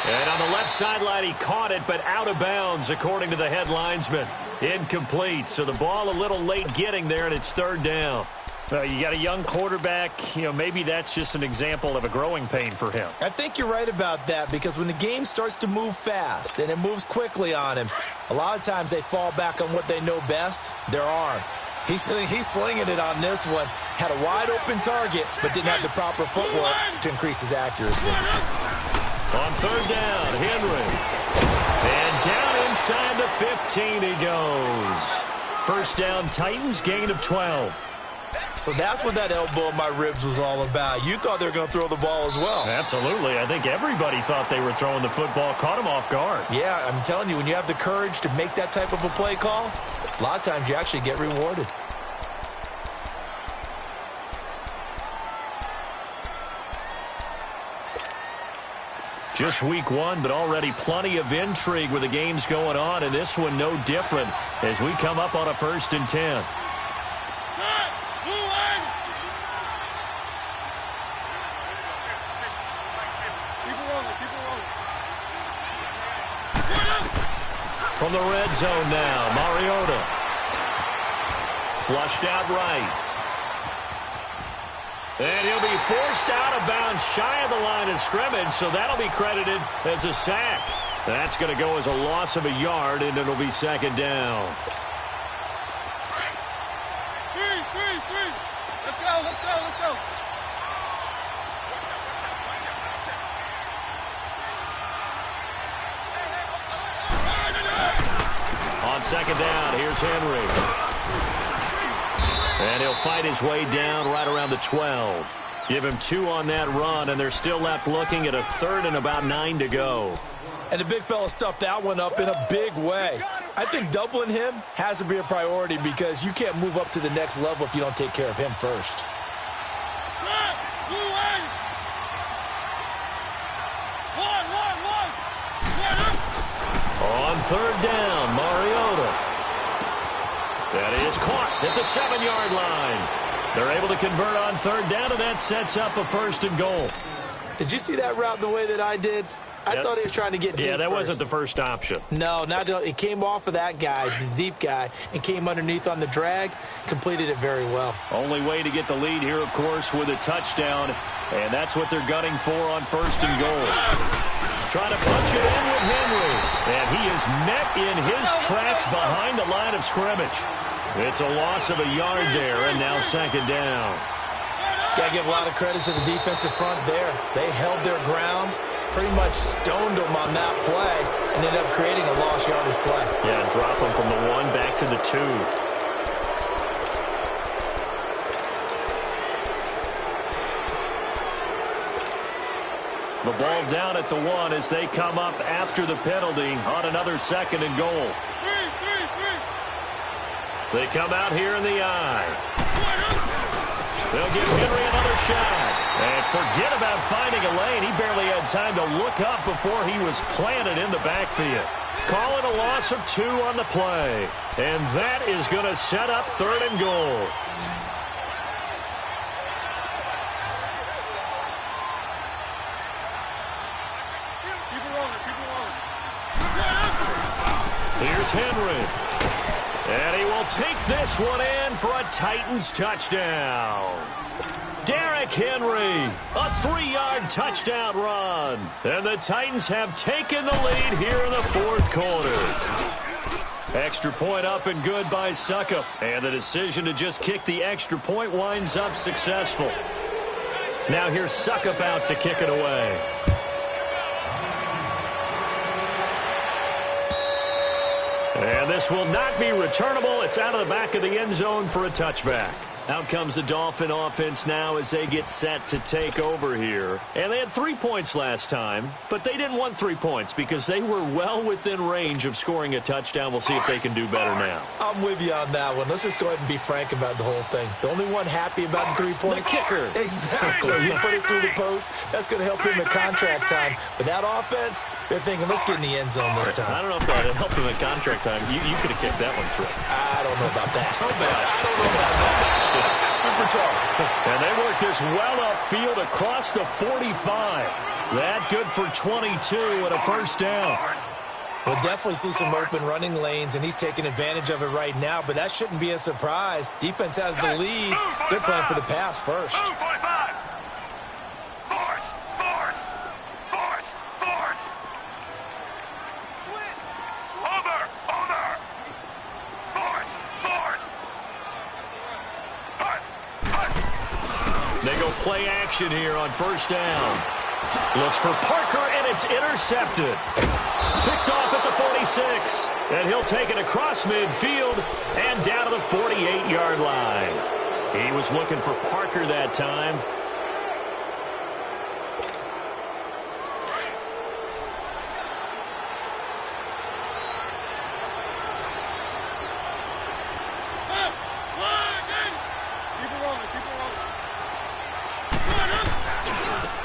Speaker 2: And on the left sideline, he caught it, but out of bounds, according to the head linesman. Incomplete. So the ball a little late getting there, and it's third down. You got a young quarterback. Maybe that's just an example of a growing pain for him.
Speaker 3: I think you're right about that, because when the game starts to move fast and it moves quickly on him, a lot of times they fall back on what they know best, their arm. He's slinging it on this one. Had a wide-open target, but didn't have the proper footwork to increase his accuracy.
Speaker 2: On third down, Henry. And down inside the 15 he goes. First down, Titans, gain of 12.
Speaker 3: So that's what that elbow in my ribs was all about. You thought they were going to throw the ball as well.
Speaker 2: Absolutely. I think everybody thought they were throwing the football, caught him off guard.
Speaker 3: Yeah, I'm telling you, when you have the courage to make that type of a play call, a lot of times you actually get rewarded.
Speaker 2: Just week 1, but already plenty of intrigue with the games going on, and this one no different as we come up on a 1st and 10. From the red zone now, Mariota. Flushed out right. And he'll be forced out of bounds shy of the line of scrimmage, so that'll be credited as a sack. That's going to go as a loss of a yard, and it'll be second down.
Speaker 4: Let's go.
Speaker 2: On second down, here's Henry. And he'll fight his way down right around the 12. Give him 2 on that run, and they're still left looking at a 3rd and about 9 to go.
Speaker 3: And the big fella stuffed that one up in a big way. I think doubling him has to be a priority, because you can't move up to the next level if you don't take care of him first.
Speaker 2: On third down, Mariota. That is caught at the 7-yard line. They're able to convert on third down, and that sets up a 1st and goal.
Speaker 3: Did you see that route the way that I did? I thought he was trying to get deep.
Speaker 2: Yeah, that
Speaker 3: first.
Speaker 2: wasn't the first option.
Speaker 3: No, it came off of that guy, the deep guy, and came underneath on the drag, completed it very well.
Speaker 2: Only way to get the lead here, of course, with a touchdown, and that's what they're gunning for on 1st and goal. Trying to punch it in with Henry, and he is met in his tracks behind the line of scrimmage. It's a loss of a yard there, and now second down.
Speaker 3: Got to give a lot of credit to the defensive front there. They held their ground, pretty much stoned them on that play, and ended up creating a lost yardage play.
Speaker 2: Yeah, drop them from the 1 back to the 2. The ball down at the 1 as they come up after the penalty on another 2nd and goal. They come out here in the eye. They'll give Henry another shot. And forget about finding a lane. He barely had time to look up before he was planted in the backfield. Call it a loss of 2 on the play. And that is going to set up 3rd and goal. Here's Henry. And he will take this one in for a Titans touchdown. Derrick Henry, a 3-yard touchdown run. And the Titans have taken the lead here in the 4th quarter. Extra point up and good by Suckup. And the decision to just kick the extra point winds up successful. Now here's Suckup out to kick it away. And this will not be returnable. It's out of the back of the end zone for a touchback. Out comes the Dolphin offense now as they get set to take over here. And they had 3 points last time, but they didn't want 3 points because they were well within range of scoring a touchdown. We'll see if they can do better now.
Speaker 3: I'm with you on that one. Let's just go ahead and be frank about the whole thing. The only one happy about the 3-point
Speaker 2: kicker.
Speaker 3: Exactly. He put it through the post. That's going to help him in contract time. But that offense, they're thinking, let's get in the end zone this time.
Speaker 2: I don't know if that helped him in contract time. You could have kicked that one through.
Speaker 3: I don't know about that.
Speaker 2: So bad.
Speaker 3: I don't know about that. Super tough.
Speaker 2: And they work this well upfield across the 45. That good for 22 and a first down.
Speaker 3: We'll definitely see some open running lanes, and he's taking advantage of it right now, but that shouldn't be a surprise. Defense has the lead. They're playing for the pass first.
Speaker 2: They go play action here on first down. Looks for Parker, and it's intercepted. Picked off at the 46. And he'll take it across midfield and down to the 48-yard line. He was looking for Parker that time.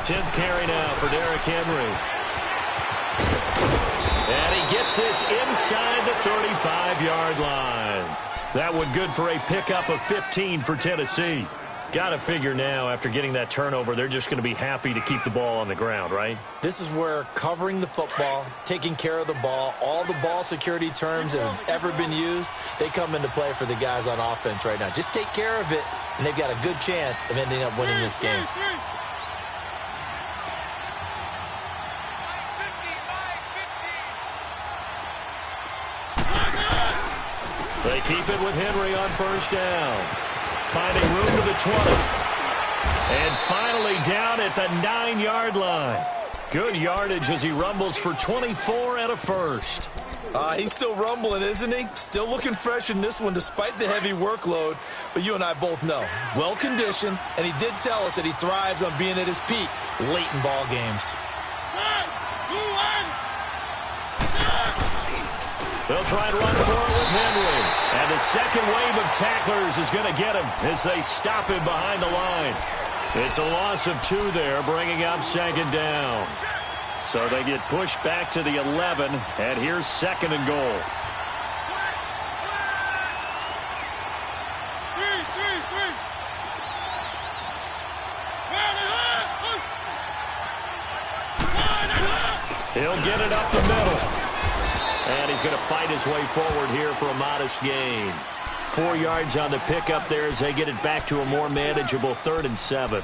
Speaker 2: Tenth carry now for Derrick Henry. And he gets this inside the 35-yard line. That one good for a pickup of 15 for Tennessee. Got to figure now, after getting that turnover, they're just going to be happy to keep the ball on the ground, right?
Speaker 3: This is where covering the football, taking care of the ball, all the ball security terms that have ever been used, they come into play for the guys on offense right now. Just take care of it, and they've got a good chance of ending up winning this game.
Speaker 2: They keep it with Henry on first down. Finding room to the 20. And finally down at the 9-yard line. Good yardage as he rumbles for 24 and a first.
Speaker 3: He's still rumbling, isn't he? Still looking fresh in this one despite the heavy workload. But you and I both know, well-conditioned, and he did tell us that he thrives on being at his peak late in ball games.
Speaker 2: They'll try and run for it with Henry. And the second wave of tacklers is going to get him as they stop him behind the line. It's a loss of 2 there, bringing up second down. So they get pushed back to the 11, and here's second and goal. He'll get it up the middle. And he's going to fight his way forward here for a modest gain. 4 yards on the pickup there as they get it back to a more manageable 3rd and 7.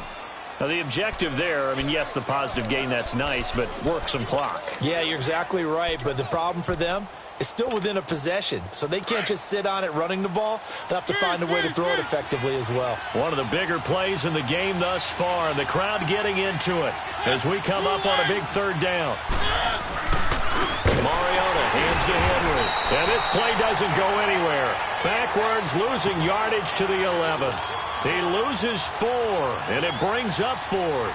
Speaker 2: Now, the objective there, I mean, yes, the positive gain, that's nice, but work some clock.
Speaker 3: Yeah, you're exactly right, but the problem for them is still within a possession, so they can't just sit on it running the ball. They'll have to find a way to throw it effectively as well.
Speaker 2: One of the bigger plays in the game thus far, and the crowd getting into it as we come up on a big 3rd down. Mariota hands to Henry. And this play doesn't go anywhere. Backwards, losing yardage to the 11. He loses 4, and it brings up 4th.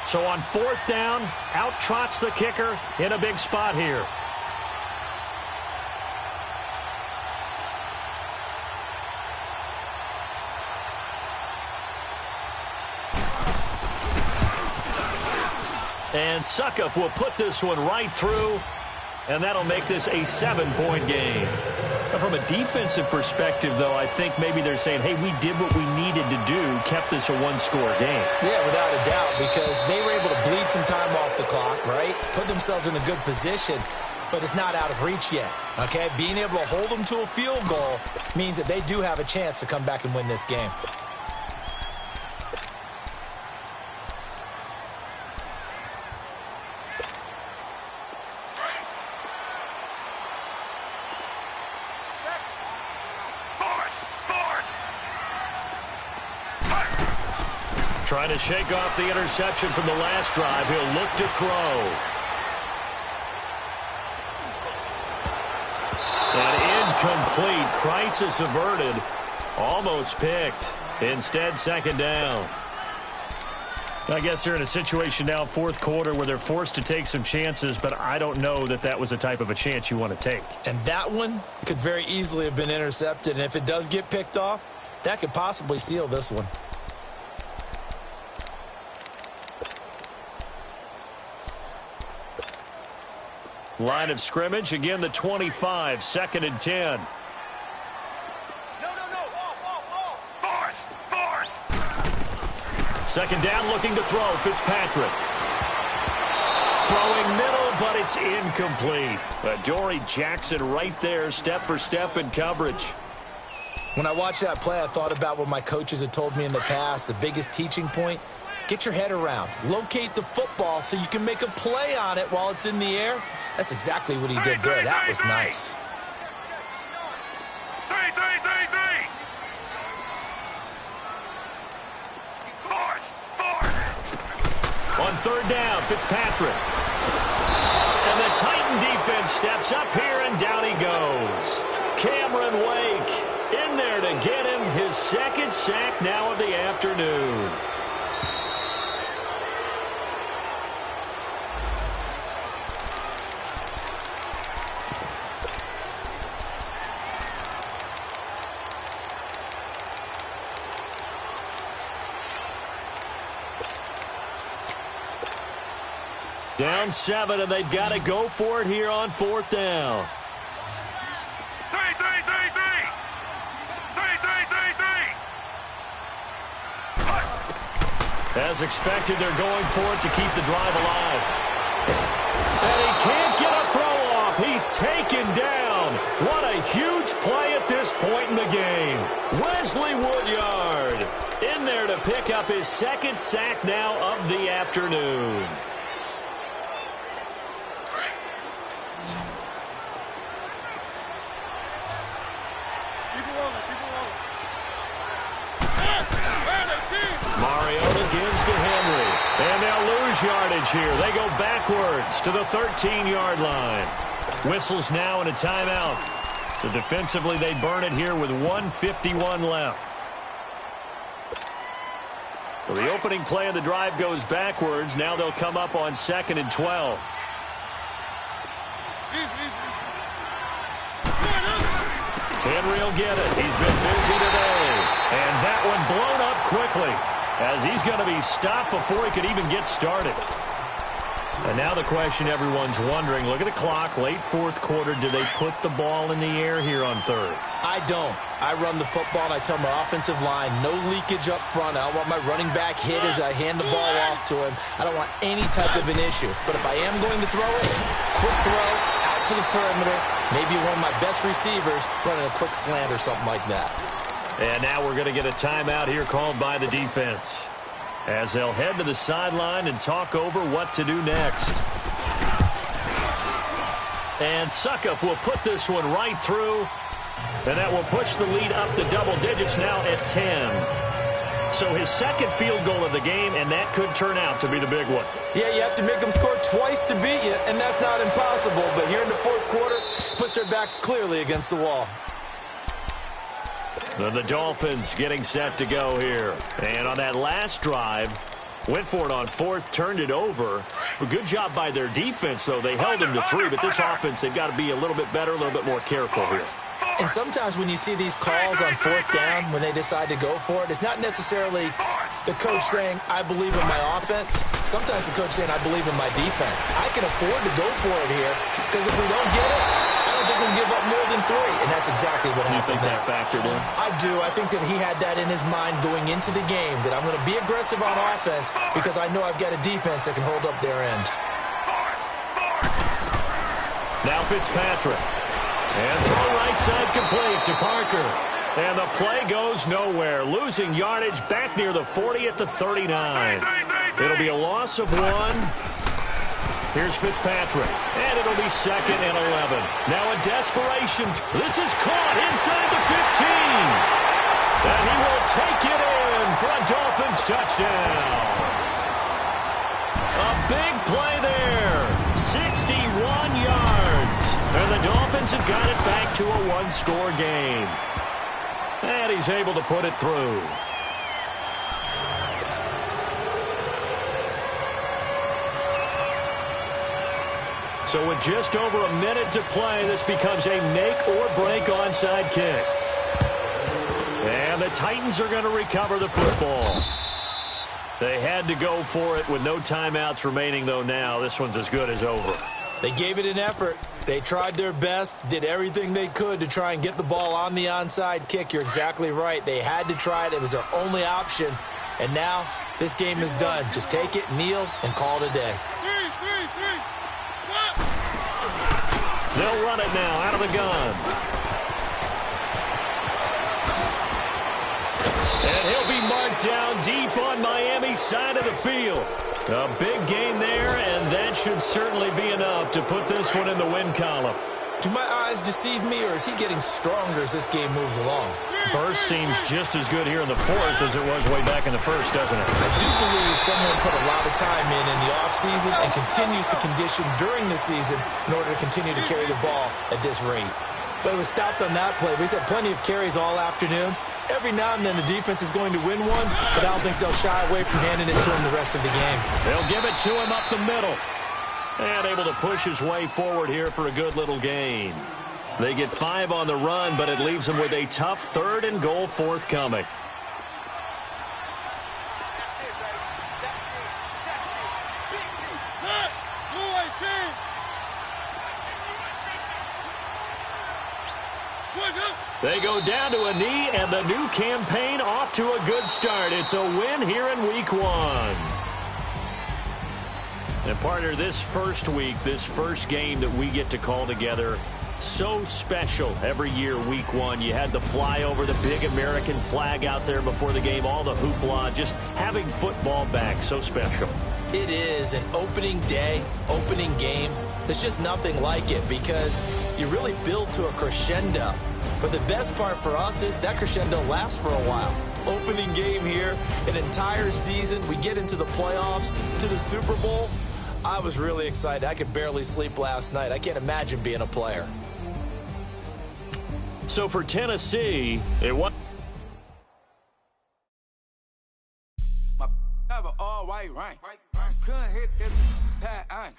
Speaker 2: So on 4th down, out trots the kicker in a big spot here. And Suckup will put this one right through, and that'll make this a 7-point game. Now, from a defensive perspective, though, I think maybe they're saying, hey, we did what we needed to do, kept this a 1-score game.
Speaker 3: Yeah, without a doubt, because they were able to bleed some time off the clock, right? Put themselves in a good position, but it's not out of reach yet, okay? Being able to hold them to a field goal means that they do have a chance to come back and win this game.
Speaker 2: Trying to shake off the interception from the last drive. He'll look to throw. And incomplete. Crisis averted. Almost picked. Instead, second down. I guess they're in a situation now, fourth quarter, where they're forced to take some chances, but I don't know that that was the type of a chance you want to take.
Speaker 3: And that one could very easily have been intercepted, and if it does get picked off, that could possibly seal this one.
Speaker 2: Line of scrimmage, again the 25, 2nd and 10. Second down, looking to throw. Fitzpatrick. Throwing middle, but it's incomplete. Dory Jackson right there, step for step in coverage.
Speaker 3: When I watched that play, I thought about what my coaches had told me in the past. The biggest teaching point, get your head around. Locate the football so you can make a play on it while it's in the air. That's exactly what he did there. That was nice.
Speaker 2: On third down, Fitzpatrick. And the Titan defense steps up here, and down he goes. Cameron Wake in there to get him his second sack now of the afternoon. Down 7, and they've got to go for it here on fourth down. As expected, they're going for it to keep the drive alive. And he can't get a throw off. He's taken down. What a huge play at this point in the game. Wesley Woodyard in there to pick up his second sack now of the afternoon. Mariota gives to Henry. And they'll lose yardage here. They go backwards to the 13-yard line. Whistles now and a timeout. So defensively, they burn it here with 1:51 left. So the opening play of the drive goes backwards. Now they'll come up on 2nd and 12. Henry will get it. He's been busy today. And that one blown up quickly, as he's going to be stopped before he could even get started. And now the question everyone's wondering, look at the clock, late fourth quarter, do they put the ball in the air here on third?
Speaker 3: I don't. I run the football, and I tell my offensive line, no leakage up front. I don't want my running back hit as I hand the ball off to him. I don't want any type of an issue. But if I am going to throw it, quick throw, out to the perimeter, maybe one of my best receivers running a quick slant or something like that.
Speaker 2: And now we're going to get a timeout here called by the defense, as they'll head to the sideline and talk over what to do next. And Suckup will put this one right through, and that will push the lead up to double digits now at 10. So his second field goal of the game, and that could turn out to be the big one.
Speaker 3: Yeah, you have to make them score twice to beat you, and that's not impossible. But here in the fourth quarter, puts their backs clearly against the wall.
Speaker 2: The Dolphins getting set to go here. And on that last drive, went for it on fourth, turned it over. A good job by their defense, though. They held him to 3, but this offense, they've got to be a little bit better, a little bit more careful here.
Speaker 3: And sometimes when you see these calls on fourth down, when they decide to go for it, it's not necessarily the coach saying, I believe in my offense. Sometimes the coach saying, I believe in my defense. I can afford to go for it here, because if we don't get it, I don't think we'll give up more than 3. And that's exactly what happened there.
Speaker 2: You think that factored in?
Speaker 3: I do. I think that he had that in his mind going into the game, that I'm going to be aggressive on offense because I know I've got a defense that can hold up their end.
Speaker 2: Now Fitzpatrick. And throw right side complete to Parker. And the play goes nowhere. Losing yardage back near the 40 at the 39. It'll be a loss of 1. Here's Fitzpatrick. And it'll be 2nd and 11. Now a desperation. This is caught inside the 15. And he will take it in for a Dolphins touchdown. A big play there. 61 yards. And the Dolphins have got it back to a one-score game. And he's able to put it through. So with just over a minute to play, this becomes a make-or-break onside kick. And the Titans are going to recover the football. They had to go for it with no timeouts remaining, though, now. This one's as good as over.
Speaker 3: They gave it an effort. They tried their best, did everything they could to try and get the ball on the onside kick. You're exactly right. They had to try it. It was their only option. And now this game is done. Just take it, kneel, and call it a day.
Speaker 2: They'll run it now out of the gun. And he'll be marked down deep on Miami's side of the field. A big gain there, and that should certainly be enough to put this one in the win column.
Speaker 3: Do my eyes deceive me, or is he getting stronger as this game moves along?
Speaker 2: Burst seems just as good here in the fourth as it was way back in the first, doesn't it?
Speaker 3: I do believe someone put a lot of time in the offseason and continues to condition during the season in order to continue to carry the ball at this rate. But it was stopped on that play. But he's had plenty of carries all afternoon. Every now and then the defense is going to win one, but I don't think they'll shy away from handing it to him the rest of the game.
Speaker 2: They'll give it to him up the middle. And able to push his way forward here for a good little gain. They get 5 on the run, but it leaves them with a tough 3rd and goal forthcoming. They go down to a knee, and the new campaign off to a good start. It's a win here in week 1. And partner, this first week, this first game that we get to call together, so special every year, week 1. You had the flyover, the big American flag out there before the game, all the hoopla, just having football back, so special.
Speaker 3: It is an opening day, opening game. There's just nothing like it because you really build to a crescendo. But the best part for us is that crescendo lasts for a while. Opening game here, an entire season. We get into the playoffs, to the Super Bowl. I was really excited. I could barely sleep last night. I can't imagine being a player.
Speaker 2: So for Tennessee, it was...
Speaker 5: My have an all-white rank. Couldn't hit this pad ain't.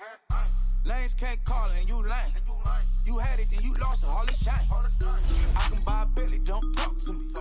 Speaker 5: Lanes can't call it and you lame. You had it and you lost it, all the shame. I can buy a Billy, don't talk to me.